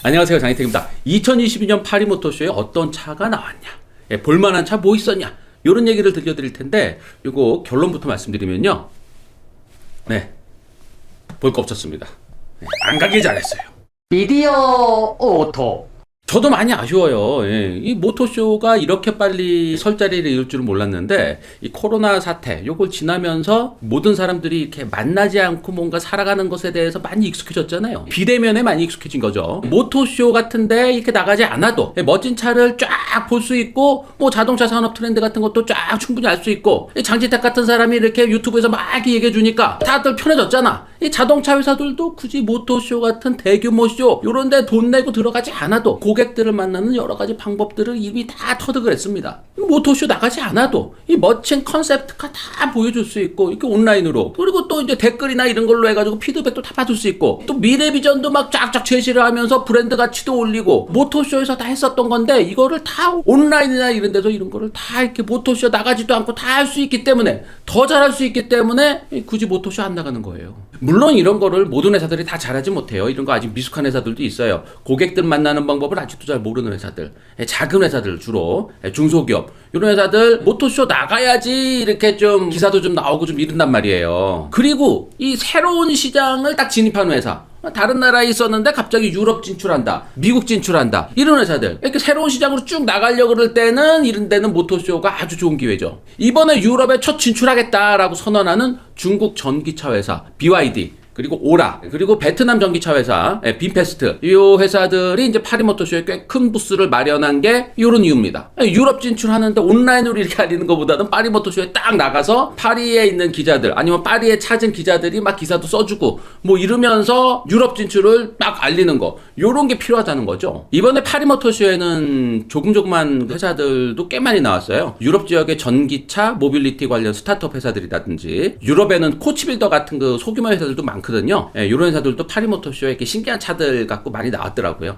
안녕하세요, 장희택입니다. 2022년 파리모터쇼에 어떤 차가 나왔냐, 볼만한 차 뭐 있었냐, 이런 얘기를 들려드릴 텐데, 이거 결론부터 말씀드리면요, 볼 거 없었습니다. 안 가길 잘했어요. 미디어 오토. 저도 많이 아쉬워요. 이 모터쇼가 이렇게 빨리 설 자리를 이룰 줄은 몰랐는데, 이 코로나 사태, 요걸 지나면서 모든 사람들이 이렇게 만나지 않고 뭔가 살아가는 것에 대해서 많이 익숙해졌잖아요. 비대면에 많이 익숙해진 거죠. 모터쇼 같은데 이렇게 나가지 않아도 멋진 차를 쫙 볼 수 있고, 뭐 자동차 산업 트렌드 같은 것도 쫙 충분히 알 수 있고, 장지택 같은 사람이 이렇게 유튜브에서 막 얘기해 주니까 다들 편해졌잖아. 이 자동차 회사들도 굳이 모터쇼 같은 대규모 쇼 요런 데 돈 내고 들어가지 않아도 고객들을 만나는 여러 가지 방법들을 이미 다 터득을 했습니다. 모터쇼 나가지 않아도 이 멋진 컨셉트카 다 보여줄 수 있고, 이렇게 온라인으로, 그리고 또 이제 댓글이나 이런 걸로 해가지고 피드백도 다 받을 수 있고, 또 미래 비전도 막 쫙쫙 제시를 하면서 브랜드 가치도 올리고, 모터쇼에서 다 했었던 건데 이거를 다 온라인이나 이런 데서 이런 거를 다 이렇게 모터쇼 나가지도 않고 다 할 수 있기 때문에, 더 잘할 수 있기 때문에 굳이 모터쇼 안 나가는 거예요. 물론 이런 거를 모든 회사들이 다 잘하지 못해요. 이런 거 아직 미숙한 회사들도 있어요. 고객들 만나는 방법을 아직도 잘 모르는 회사들, 작은 회사들, 주로 중소기업, 이런 회사들 모터쇼 나가야지 이렇게 좀 기사도 좀 나오고 좀 이른단 말이에요. 그리고 이 새로운 시장을 딱 진입하는 회사, 다른 나라에 있었는데 갑자기 유럽 진출한다, 미국 진출한다, 이런 회사들, 이렇게 새로운 시장으로 쭉 나가려고 그럴 때는, 이런 데는 모터쇼가 아주 좋은 기회죠. 이번에 유럽에 첫 진출하겠다라고 선언하는 중국 전기차 회사 BYD, 그리고 오라, 그리고 베트남 전기차 회사 빈페스트, 이 회사들이 이제 파리모터쇼에 꽤 큰 부스를 마련한 게 이런 이유입니다. 유럽 진출하는데 온라인으로 이렇게 알리는 것보다는 파리모터쇼에 딱 나가서 파리에 있는 기자들, 아니면 파리에 찾은 기자들이 막 기사도 써주고 뭐 이러면서 유럽 진출을 딱 알리는 거, 요런 게 필요하다는 거죠. 이번에 파리모터쇼에는 조금조금한 회사들도 꽤 많이 나왔어요. 유럽 지역의 전기차, 모빌리티 관련 스타트업 회사들이라든지, 유럽에는 코치빌더 같은 그 소규모 회사들도 많고 거든요. 이런 회사들도 파리모터쇼에 이렇게 신기한 차들 갖고 많이 나왔더라고요.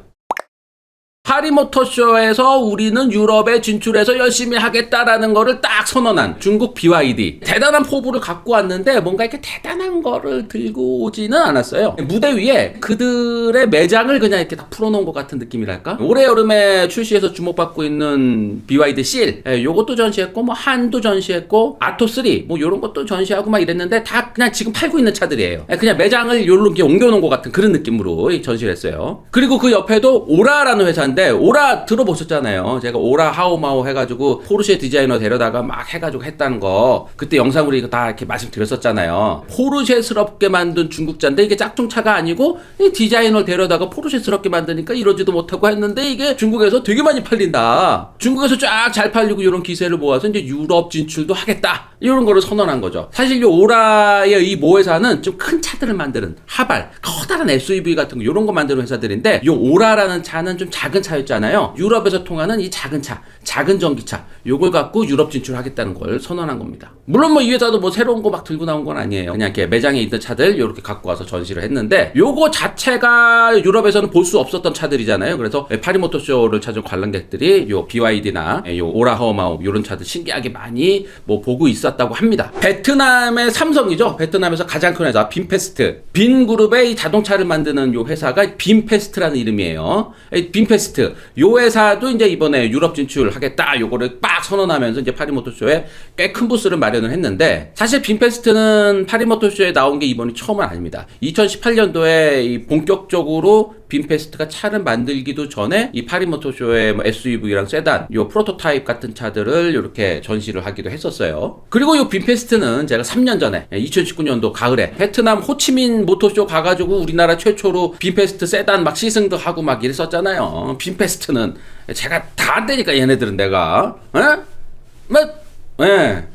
파리모터쇼에서 우리는 유럽에 진출해서 열심히 하겠다라는 거를 딱 선언한 중국 BYD, 대단한 포부를 갖고 왔는데 뭔가 이렇게 대단한 거를 들고 오지는 않았어요. 무대 위에 그들의 매장을 그냥 이렇게 다 풀어놓은 것 같은 느낌이랄까. 올해 여름에 출시해서 주목받고 있는 BYD 실, 요것도 전시했고, 뭐 한도 전시했고, 아토3 뭐 요런 것도 전시하고 막 이랬는데, 다 그냥 지금 팔고 있는 차들이에요. 그냥 매장을 요렇게 옮겨놓은 것 같은 그런 느낌으로 전시를 했어요. 그리고 그 옆에도 오라라는 회사인데, 오라 들어보셨잖아요. 제가 오라 하오마오 해가지고 포르쉐 디자이너 데려다가 막 해가지고 했다는 거, 그때 영상으로 이거 다 이렇게 말씀드렸었잖아요. 포르쉐스럽게 만든 중국차인데 이게 짝퉁차가 아니고 이 디자이너 데려다가 포르쉐스럽게 만드니까 이러지도 못하고 했는데, 이게 중국에서 되게 많이 팔린다, 중국에서 쫙 잘 팔리고, 이런 기세를 모아서 이제 유럽 진출도 하겠다, 이런 거를 선언한 거죠. 사실 이 오라의 이 모회사는 좀 큰 차들을 만드는 하발, 커다란 SUV 같은 거, 이런 거 만드는 회사들인데, 이 오라라는 차는 좀 작은 차였잖아요. 유럽에서 통하는 이 작은 차, 작은 전기차, 요걸 갖고 유럽 진출하겠다는 걸 선언한 겁니다. 물론 뭐 이 회사도 뭐 새로운 거 막 들고 나온 건 아니에요. 그냥 이렇게 매장에 있던 차들 요렇게 갖고 와서 전시를 했는데, 요거 자체가 유럽에서는 볼 수 없었던 차들이잖아요. 그래서 파리모터쇼를 찾은 관람객들이 요 BYD나 요 오라 하오마오 요런 차들 신기하게 많이 뭐 보고 있었다고 합니다. 베트남의 삼성이죠. 베트남에서 가장 큰 회사 빈페스트, 빈그룹의 이 자동차를 만드는 요 회사가 빈페스트라는 이름이에요. 빈페스트, 요 회사도 이제 이번에 유럽 진출하겠다, 요거를 빡 선언하면서 이제 파리모터쇼에 꽤 큰 부스를 마련을 했는데, 사실 빈페스트는 파리모터쇼에 나온 게 이번이 처음은 아닙니다. 2018년도에 이 본격적으로 빈페스트가 차를 만들기도 전에 이 파리모터쇼에 뭐 SUV랑 세단, 요 프로토타입 같은 차들을 이렇게 전시를 하기도 했었어요. 그리고 요 빈페스트는 제가 3년 전에 2019년도 가을에 베트남 호치민 모터쇼 가가지고 우리나라 최초로 빈페스트 세단 막 시승도 하고 막 이랬었잖아요. 빈페스트는 제가 다 안 되니까, 얘네들은 내가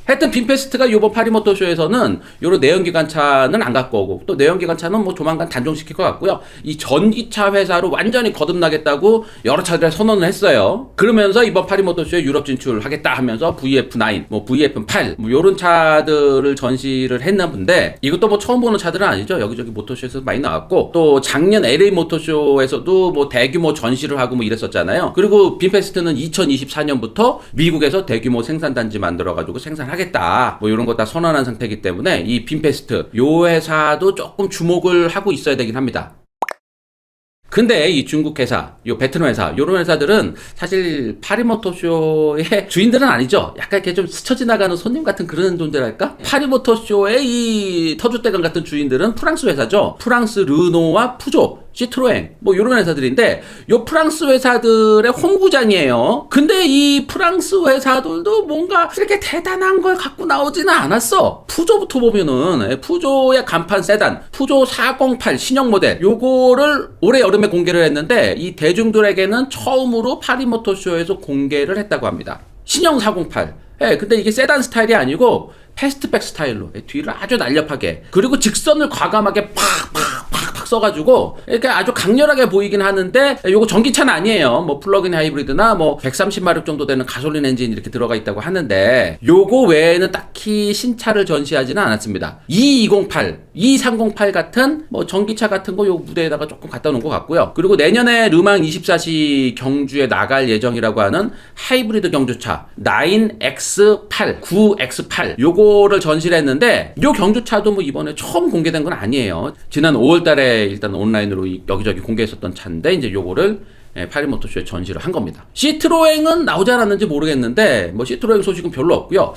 하여튼 빈페스트가 요번 파리모터쇼에서는 요런 내연기관차는 안 갖고 오고, 또 내연기관차는 뭐 조만간 단종시킬 것 같고요. 이 전기차 회사로 완전히 거듭나겠다고 여러 차들에 선언을 했어요. 그러면서 이번 파리모터쇼에 유럽 진출하겠다 하면서 VF9, 뭐 VF8, 뭐 요런 차들을 전시를 했는데, 이것도 뭐 처음 보는 차들은 아니죠. 여기저기 모터쇼에서 많이 나왔고, 또 작년 LA 모터쇼에서도 뭐 대규모 전시를 하고 뭐 이랬었잖아요. 그리고 빈페스트는 2024년부터 미국에서 대규모 생산단지 만들어가지고 생산하겠다, 뭐 이런 거 다 선언한 상태이기 때문에 이 빈페스트 요 회사도 조금 주목을 하고 있어야 되긴 합니다. 근데 이 중국 회사, 요 베트남 회사, 요런 회사들은 사실 파리모터쇼의 주인들은 아니죠. 약간 이렇게 좀 스쳐 지나가는 손님 같은 그런 존재랄까? 파리모터쇼의 이 터줏대감 같은 주인들은 프랑스 회사죠. 프랑스 르노와 푸조, 시트로엥 뭐 이런 회사들인데 요 프랑스 회사들의 홍구장이에요. 근데 이 프랑스 회사들도 뭔가 이렇게 대단한 걸 갖고 나오지는 않았어. 푸조부터 보면은 푸조의 간판 세단 푸조 408 신형 모델 요거를 올해 여름에 공개를 했는데 이 대중들에게는 처음으로 파리모터쇼에서 공개를 했다고 합니다. 신형 408. 근데 이게 세단 스타일이 아니고 패스트백 스타일로 뒤를 아주 날렵하게 그리고 직선을 과감하게 팍팍팍팍 써가지고 이렇게 아주 강렬하게 보이긴 하는데 요거 전기차는 아니에요. 뭐 플러그인 하이브리드나 뭐 130마력 정도 되는 가솔린 엔진 이렇게 들어가 있다고 하는데 요거 외에는 딱히 신차를 전시하지는 않았습니다. 2208, 2308 같은 뭐 전기차 같은 거 요 무대에다가 조금 갖다 놓은 것 같고요. 그리고 내년에 르망 24시 경주에 나갈 예정이라고 하는 하이브리드 경주차 9X8, 9X8 요거를 전시를 했는데 요 경주차도 뭐 이번에 처음 공개된 건 아니에요. 지난 5월달에 일단 온라인으로 여기저기 공개했었던 차인데 이제 요거를 파리모터쇼에 전시를 한 겁니다. 시트로엥은 나오지 않았는지 모르겠는데 뭐 시트로엥 소식은 별로 없고요. 요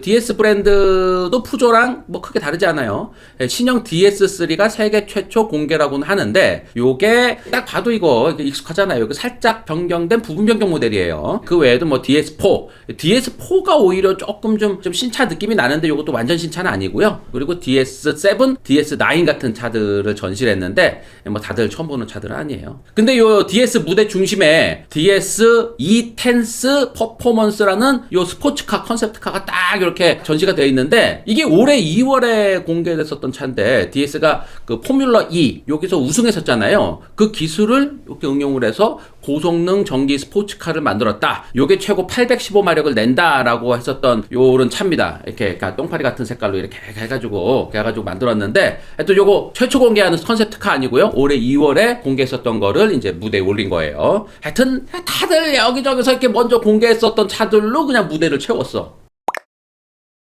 DS 브랜드도 푸조랑 뭐 크게 다르지 않아요. 신형 DS3가 세계 최초 공개라고는 하는데 요게 딱 봐도 이거 익숙하잖아요. 이거 살짝 변경된 부분 변경 모델이에요. 그 외에도 뭐 DS4가 오히려 조금 좀 신차 느낌이 나는데 요것도 완전 신차는 아니고요. 그리고 DS7, DS9 같은 차들을 전시를 했는데 뭐 다들 처음 보는 차들은 아니에요. 근데 요 DS 무대 중심에 DS E-Tense 퍼포먼스라는 요 스포츠카 컨셉트카가 딱 이렇게 전시가 되어 있는데 이게 올해 2월에 공개됐었던 차인데 DS가 그 포뮬러 E 여기서 우승했었잖아요. 그 기술을 이렇게 응용을 해서 고성능 전기 스포츠카를 만들었다. 요게 최고 815마력을 낸다라고 했었던 요런 차입니다. 이렇게 똥파리 같은 색깔로 이렇게 해가지고 만들었는데 또 요거 최초 공개하는 컨셉트카 아니고요. 올해 2월에 공개했었던 거를 이제 무대에 올린 거예요. 하여튼 다들 여기저기서 이렇게 먼저 공개했었던 차들로 그냥 무대를 채웠어.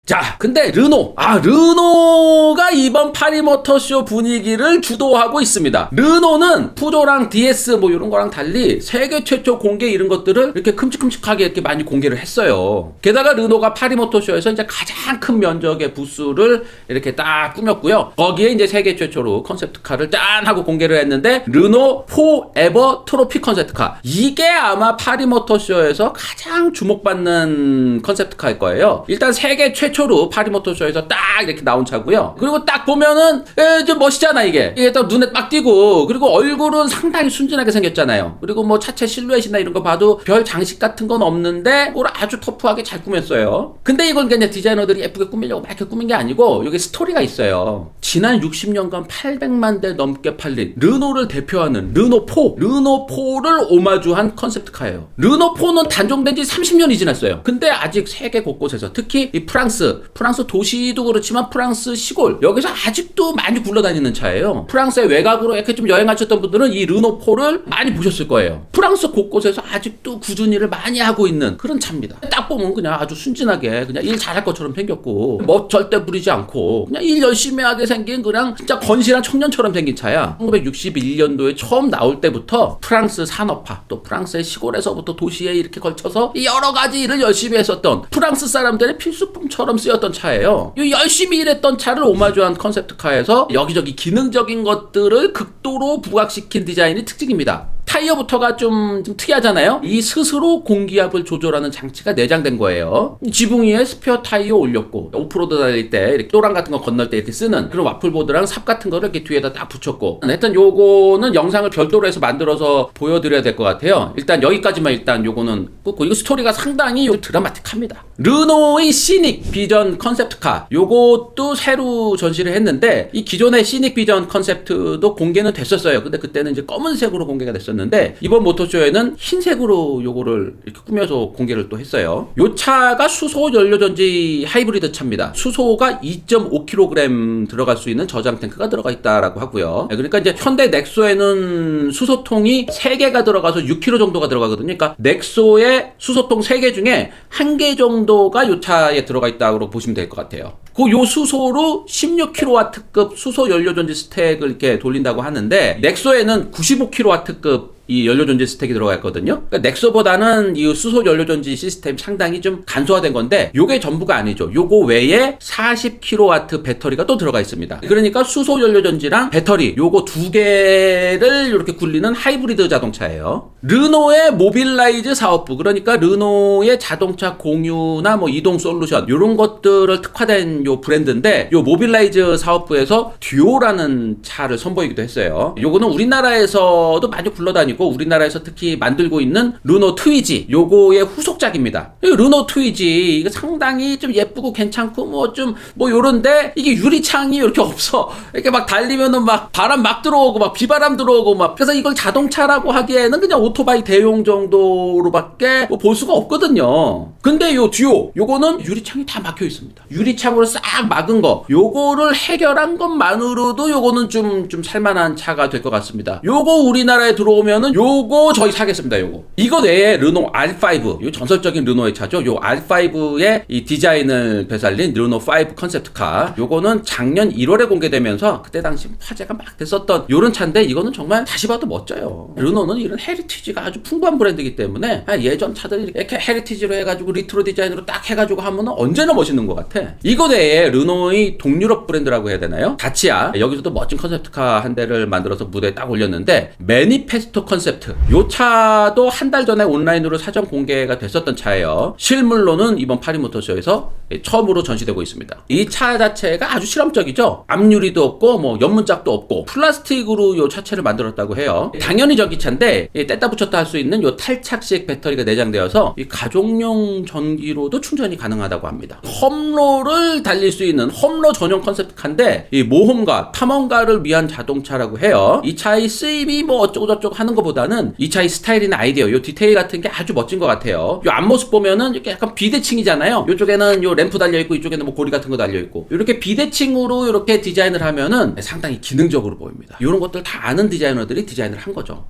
자, 근데 르노가 이번 파리모터쇼 분위기를 주도하고 있습니다. 르노는 푸조랑 DS 뭐 이런 거랑 달리 세계 최초 공개 이런 것들을 이렇게 큼직큼직하게 이렇게 많이 공개를 했어요. 게다가 르노가 파리모터쇼에서 이제 가장 큰 면적의 부스를 이렇게 딱 꾸몄고요. 거기에 이제 세계 최초로 컨셉트카를 짠 하고 공개를 했는데 르노 포에버 트로피 컨셉트카. 이게 아마 파리모터쇼에서 가장 주목받는 컨셉트카일 거예요. 일단 세계 최초로 파리모터쇼에서 딱 이렇게 나온 차고요. 그리고 딱 보면은 좀 멋있잖아 이게 딱 눈에 딱 띄고 그리고 얼굴은 상당히 순진하게 생겼잖아요. 그리고 뭐 차체 실루엣이나 이런 거 봐도 별 장식 같은 건 없는데 그걸 아주 터프하게 잘 꾸몄어요. 근데 이건 그냥 디자이너들이 예쁘게 꾸미려고 막 이렇게 꾸민 게 아니고 여기 스토리가 있어요. 지난 60년간 800만 대 넘게 팔린 르노를 대표하는 르노4를 오마주한 컨셉트카예요. 르노4는 단종된 지 30년이 지났어요. 근데 아직 세계 곳곳에서 특히 이 프랑스 도시도 그렇지만 프랑스 시골 여기서 아직도 많이 굴러다니는 차예요. 프랑스의 외곽으로 이렇게 좀 여행하셨던 분들은 이 르노4를 많이 보셨을 거예요. 프랑스 곳곳에서 아직도 꾸준히 일을 많이 하고 있는 그런 차입니다. 딱 보면 그냥 아주 순진하게 그냥 일 잘할 것처럼 생겼고 멋 절대 부리지 않고 그냥 일 열심히 하게 생긴 그냥 진짜 건실한 청년처럼 생긴 차야. 1961년도에 처음 나올 때부터 프랑스 산업화 또 프랑스의 시골에서부터 도시에 이렇게 걸쳐서 여러 가지 일을 열심히 했었던 프랑스 사람들의 필수품처럼 쓰였던 차예요. 열심히 일했던 차를 오마주한 컨셉트카에서 여기저기 기능적인 것들을 극도로 부각시킨 디자인이 특징입니다. 타이어부터가 좀 특이하잖아요. 이 스스로 공기압을 조절하는 장치가 내장된 거예요. 지붕 위에 스페어 타이어 올렸고 오프로드 달릴 때 이렇게 또랑 같은 거 건널 때 이렇게 쓰는 그런 와플보드랑 삽 같은 거를 이렇게 뒤에다 딱 붙였고 하여튼 요거는 영상을 별도로 해서 만들어서 보여드려야 될 것 같아요. 일단 여기까지만 일단 요거는 끊고 이거 스토리가 상당히 드라마틱합니다. 르노의 시닉 비전 컨셉트카 요것도 새로 전시를 했는데 이 기존의 시닉 비전 컨셉트도 공개는 됐었어요. 근데 그때는 이제 검은색으로 공개가 됐었는데 이번 모터쇼에는 흰색으로 요거를 이렇게 꾸며서 공개를 또 했어요. 요 차가 수소 연료전지 하이브리드 차입니다. 수소가 2.5kg 들어갈 수 있는 저장 탱크가 들어가 있다라고 하고요. 그러니까 이제 현대 넥소에는 수소통이 3개가 들어가서 6kg 정도가 들어가거든요. 그러니까 넥소의 수소통 3개 중에 1개 정도가 요 차에 들어가 있다고 보시면 될 것 같아요. 요 수소로 16kW급 수소 연료전지 스택을 이렇게 돌린다고 하는데 넥소에는 95kW급 이 연료전지 스택이 들어가 있거든요. 그러니까 넥소보다는 이 수소 연료전지 시스템 상당히 좀 간소화된 건데 요게 전부가 아니죠. 요거 외에 40kW 배터리가 또 들어가 있습니다. 그러니까 수소 연료전지랑 배터리 요거 두 개를 이렇게 굴리는 하이브리드 자동차예요. 르노의 모빌라이즈 사업부, 그러니까 르노의 자동차 공유나 뭐 이동 솔루션 요런 것들을 특화된 요 브랜드인데, 요 모빌라이즈 사업부에서 듀오라는 차를 선보이기도 했어요. 요거는 우리나라에서도 많이 굴러다니고 우리나라에서 특히 만들고 있는 르노 트위지 요거의 후속작입니다. 이 르노 트위지 이거 상당히 좀 예쁘고 괜찮고 뭐 좀 뭐 요런데 이게 유리창이 이렇게 없어. 이렇게 막 달리면은 막 바람 막 들어오고 막 비바람 들어오고 막, 그래서 이걸 자동차라고 하기에는 그냥 오토바이 대용 정도로밖에 뭐 볼 수가 없거든요. 근데 요 듀오 요거는 유리창이 다 막혀 있습니다. 유리창으로 싹 막은 거 요거를 해결한 것만으로도 요거는 좀 살만한 차가 될 것 같습니다. 요거 우리나라에 들어오면은 요거 저희 사겠습니다. 요거 이거 외에 르노 R5 요 전설적인 르노의 차죠. 요 R5의 이 디자인을 되살린 르노 5 컨셉트카, 요거는 작년 1월에 공개되면서 그때 당시 화제가 막 됐었던 요런 차인데, 이거는 정말 다시 봐도 멋져요. 르노는 이런 헤리티지가 아주 풍부한 브랜드이기 때문에 예전 차들이 이렇게 헤리티지로 해가지고 리트로 디자인으로 딱 해가지고 하면은 언제나 멋있는 것 같아. 이거 외에 르노의 동유럽 브랜드라고 해야 되나요? 다치아, 여기서도 멋진 컨셉트카 한 대를 만들어서 무대에 딱 올렸는데, 매니페스토 컨셉트 요 차도 한 달 전에 온라인으로 사전 공개가 됐었던 차예요. 실물로는 이번 파리 모터쇼에서 처음으로 전시되고 있습니다. 이 차 자체가 아주 실험적이죠. 앞유리도 없고 뭐 옆문짝도 없고 플라스틱으로 요 차체를 만들었다고 해요. 당연히 전기차인데 뗐다 붙였다 할 수 있는 요 탈착식 배터리가 내장되어서 이 가족용 전기로도 충전이 가능하다고 합니다. 험로를 달릴 수 있는 험로 전용 컨셉트카인데, 이 모험가 탐험가를 위한 자동차라고 해요. 이 차의 쓰임이 뭐 어쩌고 저쩌고 하는 것보다는 이 차의 스타일이나 아이디어 요 디테일 같은 게 아주 멋진 것 같아요. 요 앞모습 보면은 이렇게 약간 비대칭이잖아요. 요쪽에는 요 램프 달려있고 이쪽에는 뭐 고리 같은 거 달려있고, 이렇게 비대칭으로 이렇게 디자인을 하면은 상당히 기능적으로 보입니다. 이런 것들 다 아는 디자이너들이 디자인을 한 거죠.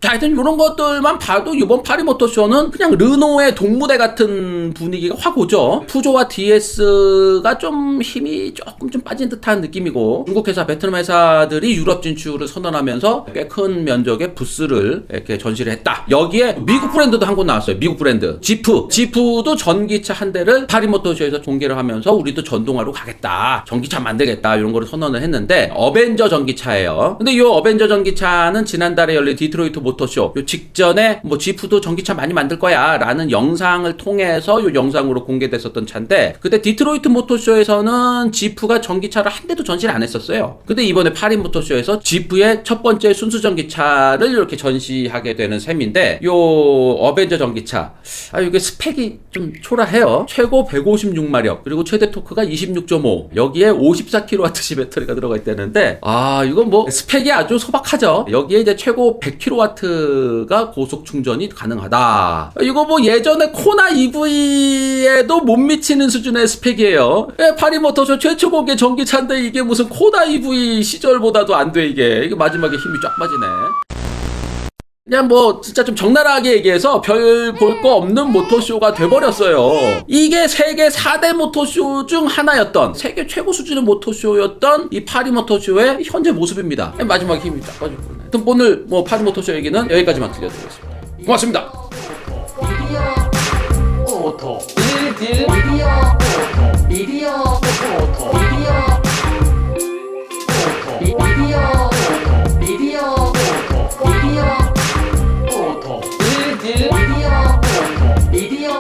자, 하여튼 이런 것들만 봐도 이번 파리 모터쇼는 그냥 르노의 동무대 같은 분위기가 확 오죠. 푸조와 DS가 좀 힘이 조금 좀 빠진 듯한 느낌이고, 중국 회사, 베트남 회사들이 유럽 진출을 선언하면서 꽤 큰 면적의 부스를 이렇게 전시를 했다. 여기에 미국 브랜드도 한 곳 나왔어요. 미국 브랜드 지프도 전기차 한 대를 파리 모터쇼에서 공개를 하면서 우리도 전동화로 가겠다, 전기차 만들겠다, 이런 거를 선언을 했는데, 어벤져 전기차예요. 근데 이 어벤져 전기차는 지난달에 열린 디트로이트 모터쇼 요 직전에 뭐 지프도 전기차 많이 만들 거야 라는 영상을 통해서 요 영상으로 공개됐었던 차인데, 그때 디트로이트 모터쇼에서는 지프가 전기차를 한 대도 전시를 안 했었어요. 근데 이번에 파리 모터쇼에서 지프의 첫 번째 순수 전기차를 이렇게 전시하게 되는 셈인데, 요 어벤져 전기차 이게 스펙이 좀 초라해요. 최고 156마력 그리고 최대 토크가 26.5, 여기에 54kWh 배터리가 들어가 있다는데, 이건 뭐 스펙이 아주 소박하죠. 여기에 이제 최고 100kW가 고속 충전이 가능하다. 이거 뭐 예전에 코나 EV에도 못 미치는 수준의 스펙이에요. 파리 모터쇼 최초 공개 전기차인데 이게 무슨 코나 EV 시절보다도 안 돼. 이게 마지막에 힘이 쫙 빠지네. 그냥 뭐 진짜 좀 적나라하게 얘기해서 별 볼 거 없는 모터쇼가 돼버렸어요. 이게 세계 4대 모터쇼 중 하나였던, 세계 최고 수준의 모터쇼였던 이 파리 모터쇼의 현재 모습입니다. 마지막에 힘이 딱 빠질 거네. 하여튼 오늘 뭐 파리 모터쇼 얘기는 여기까지만 들려드리겠습니다. 고맙습니다. 미디어 오토. 미디어 오토. 미디어